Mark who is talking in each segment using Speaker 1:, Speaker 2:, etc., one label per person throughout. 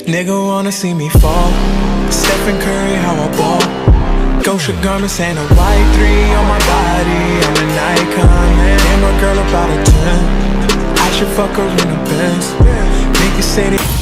Speaker 1: Nigga wanna see me fall. Stephen Curry, how I ball. Gosha garments and a white 3 on my body. I'm an icon, man. Damn, a girl about a 10. I should fuck her in the Benz. Niggas say they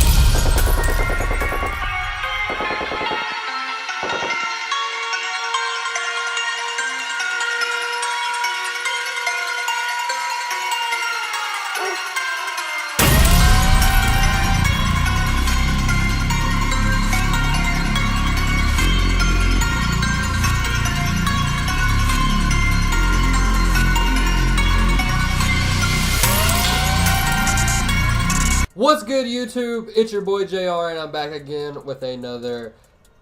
Speaker 2: What's good, YouTube? It's your boy JR, and I'm back again with another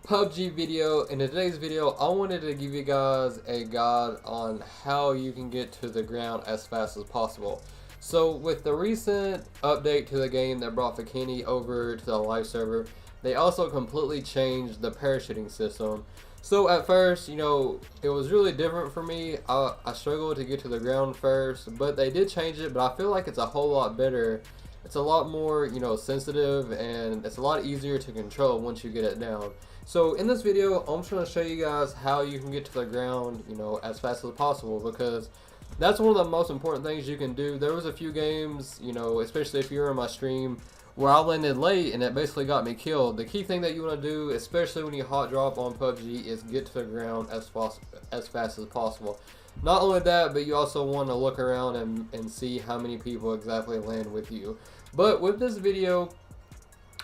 Speaker 2: PUBG video. In today's video, I wanted to give you guys a guide on how you can get to the ground as fast as possible. So with the recent update to the game that brought Bikini over to the live server, they also completely changed the parachuting system. So at first, you know, it was really different for me. I struggled to get to the ground first, but they did change it, but I feel like it's a whole lot better. It's a lot more, you know, sensitive, and it's a lot easier to control once you get it down. So in this video, I'm just going to show you guys how you can get to the ground, you know, as fast as possible, because that's one of the most important things you can do. There was a few games, you know, especially if you're in my stream, where I landed late and it basically got me killed. The key thing that you want to do, especially when you hot drop on PUBG, is get to the ground as fast as possible. Not only that, but you also want to look around and see how many people exactly land with you. But with this video,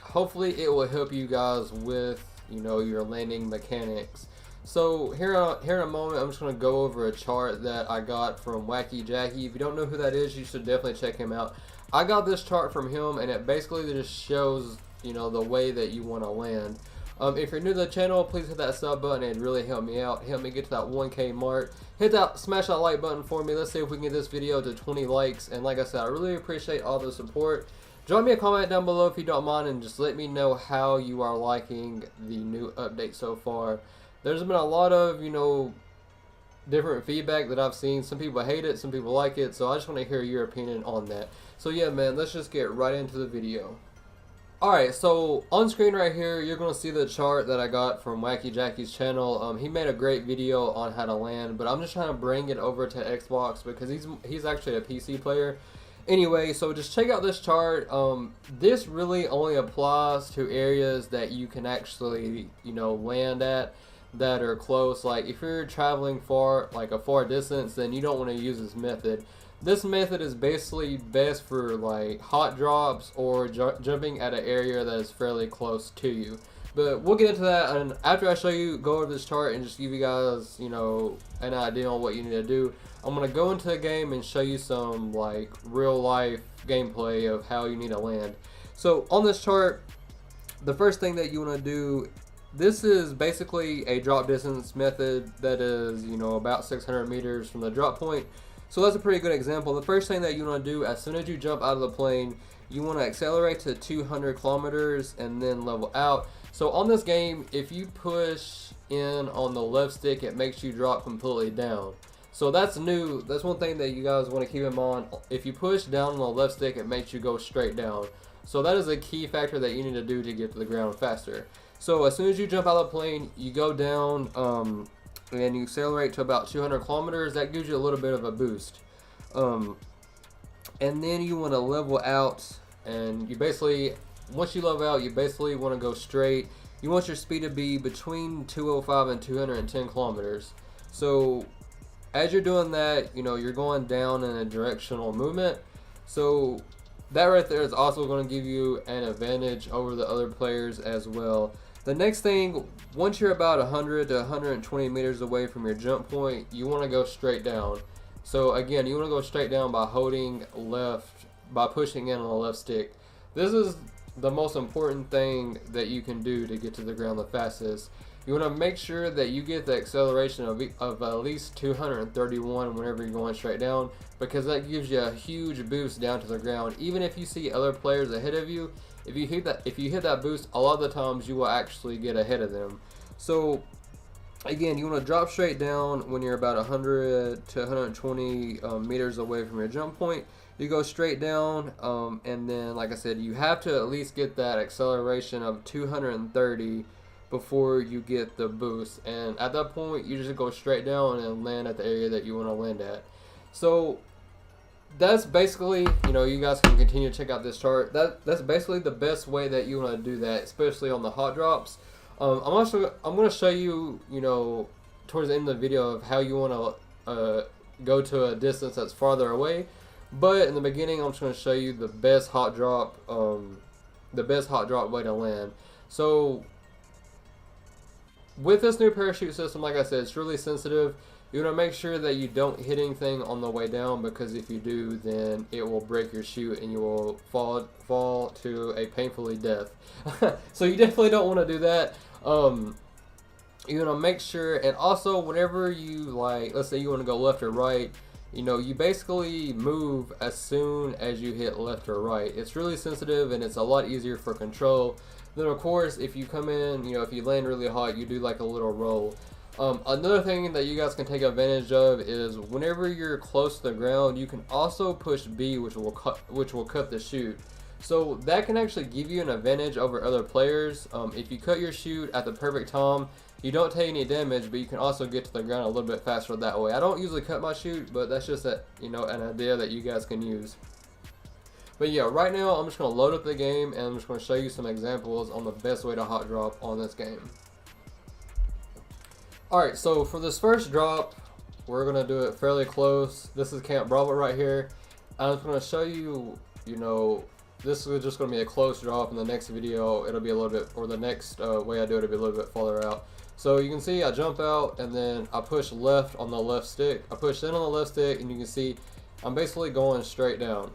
Speaker 2: hopefully it will help you guys with, you know, your landing mechanics. So here in a moment, I'm just going to go over a chart that I got from Wacky Jackie. If you don't know who that is, you should definitely check him out. I got this chart from him, and it basically just shows, you know, the way that you want to land. If you're new to the channel, please hit that sub button. It'd really help me out. Help me get to that 1K mark. Smash that like button for me. Let's see if we can get this video to 20 likes. And like I said, I really appreciate all the support. Drop me a comment down below if you don't mind, and just let me know how you are liking the new update so far. There's been a lot of, you know, different feedback that I've seen. Some people hate it, some people like it. So I just want to hear your opinion on that. So yeah, man, let's just get right into the video. Alright, so on screen right here, you're going to see the chart that I got from Wacky Jackie's channel. He made a great video on how to land, but I'm just trying to bring it over to Xbox because he's actually a PC player. Anyway, so just check out this chart. This really only applies to areas that you can actually, you know, land at that are close. Like if you're traveling far, like a far distance, then you don't want to use this method. This method is basically best for like hot drops or jumping at an area that is fairly close to you. But we'll get into that, and after I show you, go over this chart and just give you guys, you know, an idea on what you need to do. I'm going to go into the game and show you some like real life gameplay of how you need to land. So on this chart, the first thing that you want to do, this is basically a drop distance method that is, you know, about 600 meters from the drop point. So that's a pretty good example. The first thing that you want to do as soon as you jump out of the plane, you want to accelerate to 200 kilometers and then level out. So on this game, if you push in on the left stick, it makes you drop completely down. So that's new. That's one thing that you guys want to keep in mind. If you push down on the left stick, it makes you go straight down. So that is a key factor that you need to do to get to the ground faster. So as soon as you jump out of the plane, you go down and you accelerate to about 200 kilometers. That gives you a little bit of a boost. And then you want to level out, and you basically, once you level out, you basically want to go straight. You want your speed to be between 205 and 210 kilometers. So as you're doing that, you know, you're going down in a directional movement. So that right there is also going to give you an advantage over the other players as well. The next thing, once you're about 100 to 120 meters away from your jump point, you want to go straight down. So again, you want to go straight down by holding left, by pushing in on the left stick. This is the most important thing that you can do to get to the ground the fastest. You want to make sure that you get the acceleration of at least 231 whenever you're going straight down, because that gives you a huge boost down to the ground. Even if you see other players ahead of you, if you hit that boost, a lot of the times you will actually get ahead of them. So again, you want to drop straight down when you're about 100 to 120 meters away from your jump point. You go straight down, and then, like I said, you have to at least get that acceleration of 230 before you get the boost. And at that point, you just go straight down and land at the area that you want to land at. So that's basically, you guys can continue to check out this chart. That's basically the best way that you want to do that, especially on the hot drops. I'm going to show you, towards the end of the video of how you want to go to a distance that's farther away. But in the beginning, I'm just going to show you the best hot drop way to land. So with this new parachute system, like I said, it's really sensitive. You want to make sure that you don't hit anything on the way down, because if you do, then it will break your chute and you will fall to a painfully death. So you definitely don't want to do that. You want to make sure, and also whenever you, let's say you want to go left or right, you basically move as soon as you hit left or right. It's really sensitive and it's a lot easier for control. Then of course, if you come in, if you land really hot, you do like a little roll. Another thing that you guys can take advantage of is whenever you're close to the ground, you can also push B, which will cut the chute. So that can actually give you an advantage over other players. If you cut your chute at the perfect time, you don't take any damage, but you can also get to the ground a little bit faster that way. I don't usually cut my chute, but that's just an idea that you guys can use. But yeah, right now I'm just going to load up the game and I'm just going to show you some examples on the best way to hot drop on this game. Alright, so for this first drop, we're going to do it fairly close. This is Camp Bravo right here. I'm just going to show you, this is just going to be a close drop. In the next video, it'll be a little bit, or the next way I do it, it'll be a little bit farther out. So you can see I jump out and then I push left on the left stick. I push in on the left stick and you can see I'm basically going straight down.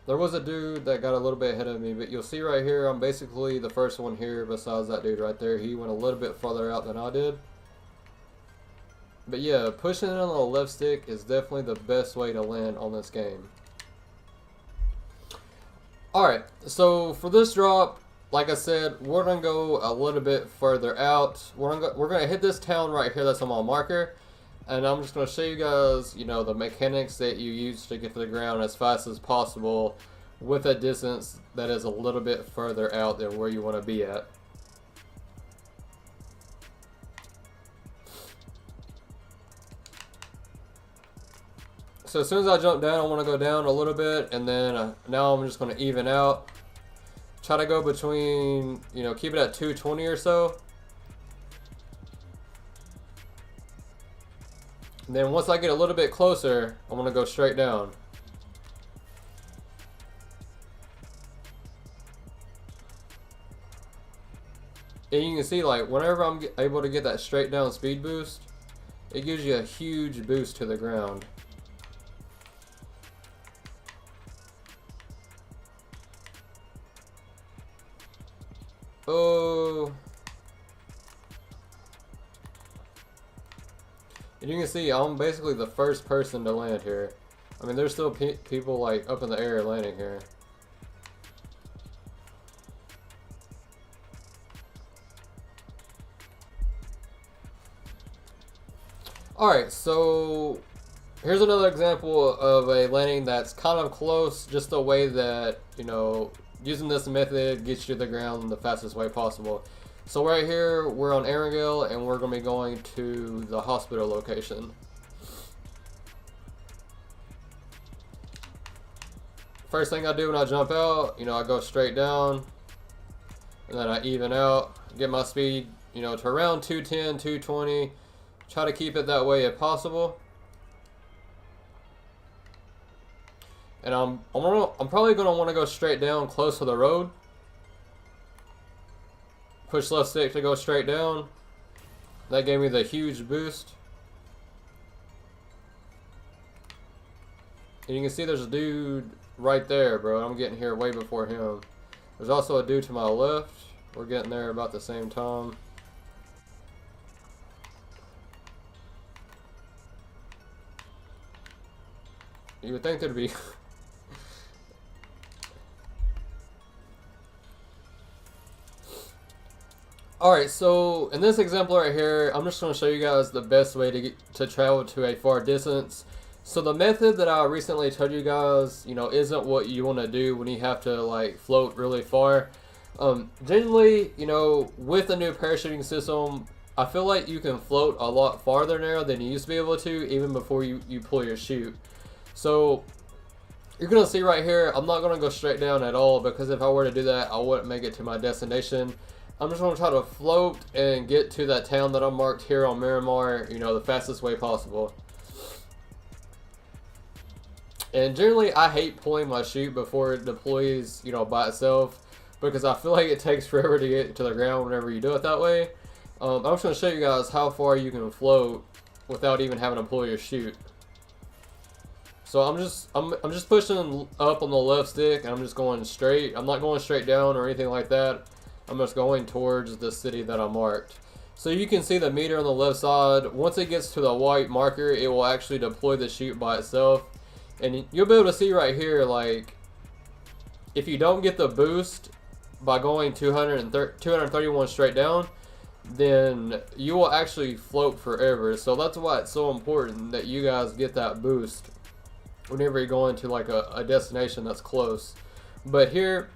Speaker 2: There was a dude that got a little bit ahead of me, but you'll see right here, I'm basically the first one here besides that dude right there. He went a little bit farther out than I did. But yeah, pushing it on the left stick is definitely the best way to land on this game. Alright, so for this drop, like I said, we're going to go a little bit further out. We're going to hit this town right here that's on my marker. And I'm just going to show you guys, the mechanics that you use to get to the ground as fast as possible with a distance that is a little bit further out than where you want to be at. So as soon as I jump down, I want to go down a little bit, and then now I'm just going to even out. Try to go between, keep it at 220 or so. And then once I get a little bit closer, I'm going to go straight down. And you can see, whenever I'm able to get that straight down speed boost, it gives you a huge boost to the ground. Oh. And you can see I'm basically the first person to land here. I mean, there's still people up in the air landing here. Alright, so here's another example of a landing that's kind of close, just the way that, using this method gets you to the ground the fastest way possible. So right here, we're on Erangel, and we're going to be going to the hospital location. First thing I do when I jump out, I go straight down, and then I even out, get my speed, to around 210, 220. Try to keep it that way if possible. And I'm probably going to want to go straight down close to the road. Push left stick to go straight down. That gave me the huge boost. And you can see there's a dude right there, bro. I'm getting here way before him. There's also a dude to my left. We're getting there about the same time. You would think there'd be... Alright, so in this example right here, I'm just going to show you guys the best way to travel to a far distance. So the method that I recently told you guys, you know, isn't what you want to do when you have to like float really far. Generally, you know, with the new parachuting system, I feel like you can float a lot farther now than you used to be able to, even before you pull your chute. So you're going to see right here, I'm not going to go straight down at all, because if I were to do that, I wouldn't make it to my destination. I'm just going to try to float and get to that town that I marked here on Miramar, you know, the fastest way possible. And generally, I hate pulling my chute before it deploys, you know, by itself, because I feel like it takes forever to get to the ground whenever you do it that way. I'm just going to show you guys how far you can float without even having to pull your chute. So I'm just pushing up on the left stick, and I'm just going straight. I'm not going straight down or anything like that. I'm just going towards the city that I marked. So you can see the meter on the left side. Once it gets to the white marker, it will actually deploy the chute by itself. And you'll be able to see right here, like, if you don't get the boost by going 231 straight down, then you will actually float forever. So that's why it's so important that you guys get that boost whenever you're going to like a destination that's close. But here,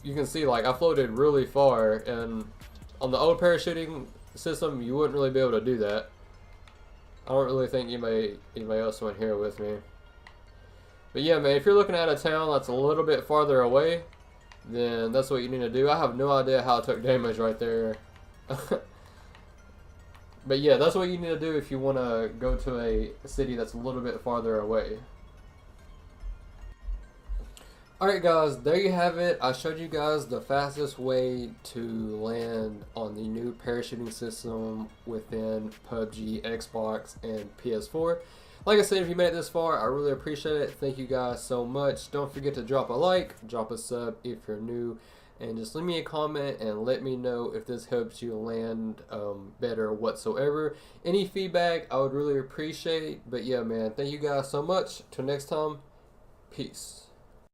Speaker 2: you can see, like, I floated really far, and on the old parachuting system, you wouldn't really be able to do that. I don't really think anybody else went here with me. But yeah, man, if you're looking at a town that's a little bit farther away, then that's what you need to do. I have no idea how I took damage right there. But yeah, that's what you need to do if you want to go to a city that's a little bit farther away. Alright guys, there you have it. I showed you guys the fastest way to land on the new parachuting system within PUBG, Xbox, and PS4. Like I said, if you made it this far, I really appreciate it. Thank you guys so much. Don't forget to drop a like, drop a sub if you're new, and just leave me a comment and let me know if this helps you land better whatsoever. Any feedback I would really appreciate. But yeah, man, thank you guys so much. Till next time, peace.